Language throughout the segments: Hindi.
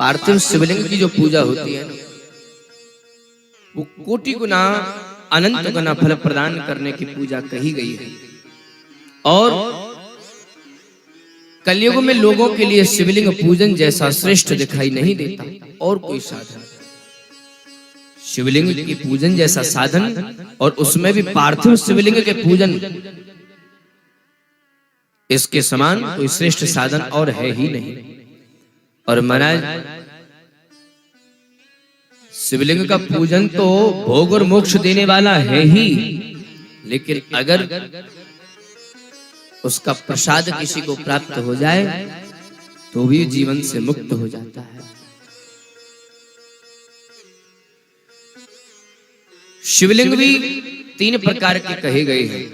पार्थिव शिवलिंग की जो पूजा होती है ना, वो कोटि गुना अनंत गुना फल प्रदान करने की पूजा कही गई है। और कलयुग में लोगों के लिए शिवलिंग पूजन जैसा श्रेष्ठ दिखाई नहीं देता और कोई साधन। शिवलिंग की पूजन जैसा साधन, और उसमें भी पार्थिव शिवलिंग के पूजन, इसके समान कोई श्रेष्ठ साधन और है ही नहीं। और महाराज, शिवलिंग का पूजन तो भोग और मोक्ष देने वाला है ही, लेकिन अगर उसका प्रसाद किसी को प्राप्त हो जाए तो भी जीवन से मुक्त हो जाता है। शिवलिंग भी 3 प्रकार के कहे गए हैं।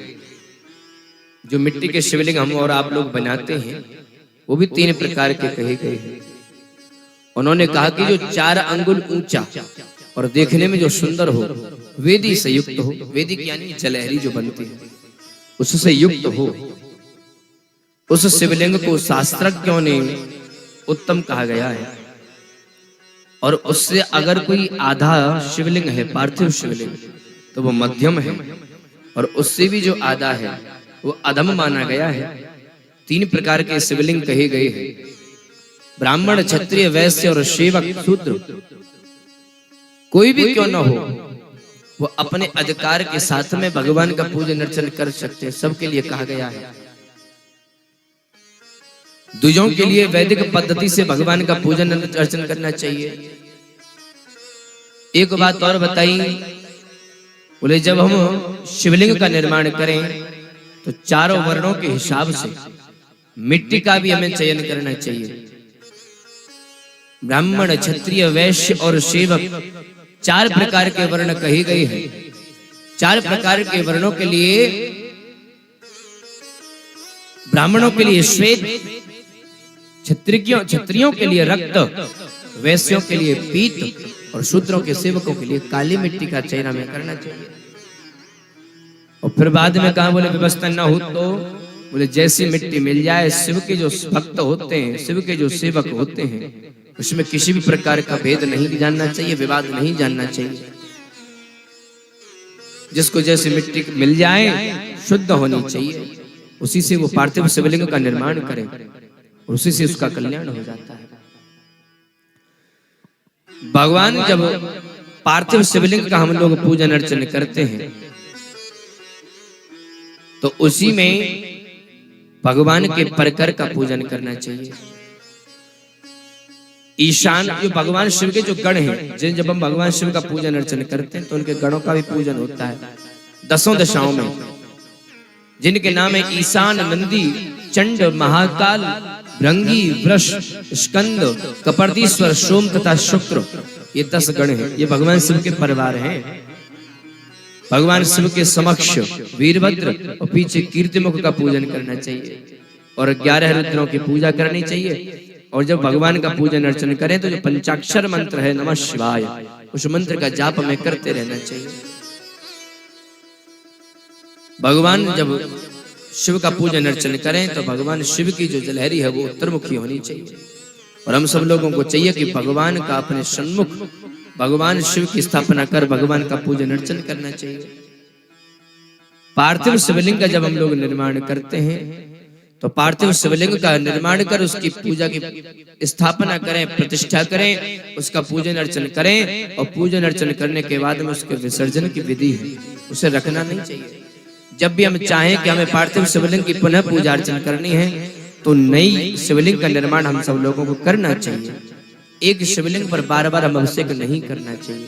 जो मिट्टी के शिवलिंग हम और आप लोग बनाते हैं, वो भी 3 प्रकार के कहे गए हैं। उन्होंने कहा कि जो 4 अंगुल ऊंचा और देखने में जो सुंदर हो, वेदी से युक्त हो, वेदी यानी जलहरी जो बनती है उससे युक्त हो, उस शिवलिंग को शास्त्रज्ञों ने उत्तम कहा गया है। और उससे अगर कोई आधा शिवलिंग है, पार्थिव शिवलिंग, तो वो मध्यम है, और उससे भी जो आधा है वो अधम माना गया है। 3 प्रकार के शिवलिंग कहे गए हैं। ब्राह्मण, क्षत्रिय, वैश्य और सेवक शूद्र, कोई भी क्यों न हो, वो अपने अधिकार के साथ में भगवान का पूजन अर्चन कर सकते हैं। सबके लिए कहा गया है। द्विजों के लिए वैदिक पद्धति से भगवान का पूजन अर्चन करना चाहिए। एक बात और बताई, बोले जब हम शिवलिंग का निर्माण करें तो 4 वर्णों के हिसाब से मिट्टी का भी हमें चयन करना चाहिए। ब्राह्मण, क्षत्रिय, वैश्य और सेवक 4 प्रकार के वर्ण कहे गए हैं। 4 प्रकार के वर्णों के लिए, ब्राह्मणों के लिए श्वेत, क्षत्रियों के लिए रक्त, वैश्यों के लिए पीत और शूद्रों के सेवकों के लिए काली मिट्टी का चयन हमें करना चाहिए। और फिर बाद में कहा, बोले व्यवस्था न हो तो बोले जैसी मिट्टी मिल जाए, शिव के जो भक्त होते हैं, शिव के जो सेवक होते हैं, उसमें किसी भी प्रकार का भेद नहीं जानना चाहिए, विवाद नहीं जानना चाहिए। जिसको जैसी मिट्टी मिल जाए शुद्ध होनी चाहिए, उसी से वो पार्थिव शिवलिंग का निर्माण करे और उसी से उसका कल्याण हो जाता है। भगवान जब पार्थिव शिवलिंग का हम लोग पूजन अर्चन करते हैं तो उसी में भगवान के परकर का पूजन करना चाहिए। ईशान, जो भगवान शिव के जो गण हैं, जब हम भगवान शिव का पूजन अर्चन करते हैं तो उनके गणों का भी पूजन होता है 10 दशाओं में, जिनके नाम है ईशान, नंदी, चंड, महाकाल, भृंगी, वृष, स्कंद, कपर्दीश्वर, सोम तथा शुक्र। ये 10 गण हैं। ये भगवान शिव के परिवार हैं। भगवान शिव के समक्ष वीरभद्र और पीछे कीर्तिमुख का पूजन करना चाहिए और 11 रुद्रों की पूजा करनी चाहिए। और जब भगवान का पूजन अर्चन करें तो जो पंचाक्षर मंत्र है नमः शिवाय, उस मंत्र का जाप हमें करते रहना चाहिए। भगवान जब शिव का पूजन अर्चन करें तो भगवान शिव की जो जलहरी है वो उत्तरमुखी होनी चाहिए। और हम सब लोगों को चाहिए कि भगवान का अपने सन्मुख भगवान शिव की स्थापना कर भगवान का पूजन अर्चन करना चाहिए। पार्थिव शिवलिंग का जब हम लोग निर्माण करते हैं तो पार्थिव शिवलिंग का निर्माण कर उसकी पूजा की स्थापना करें, प्रतिष्ठा करें, उसका पूजन अर्चन करें। और पूजन अर्चन करने के बाद में उसके विसर्जन की विधि है, उसे रखना नहीं चाहिए। जब भी हम चाहें कि हमें पार्थिव शिवलिंग की पुनः पूजा अर्चन करनी है तो नई शिवलिंग का निर्माण हम सब लोगों को करना चाहिए। एक शिवलिंग पर बार बार हम अभिषेक नहीं करना चाहिए।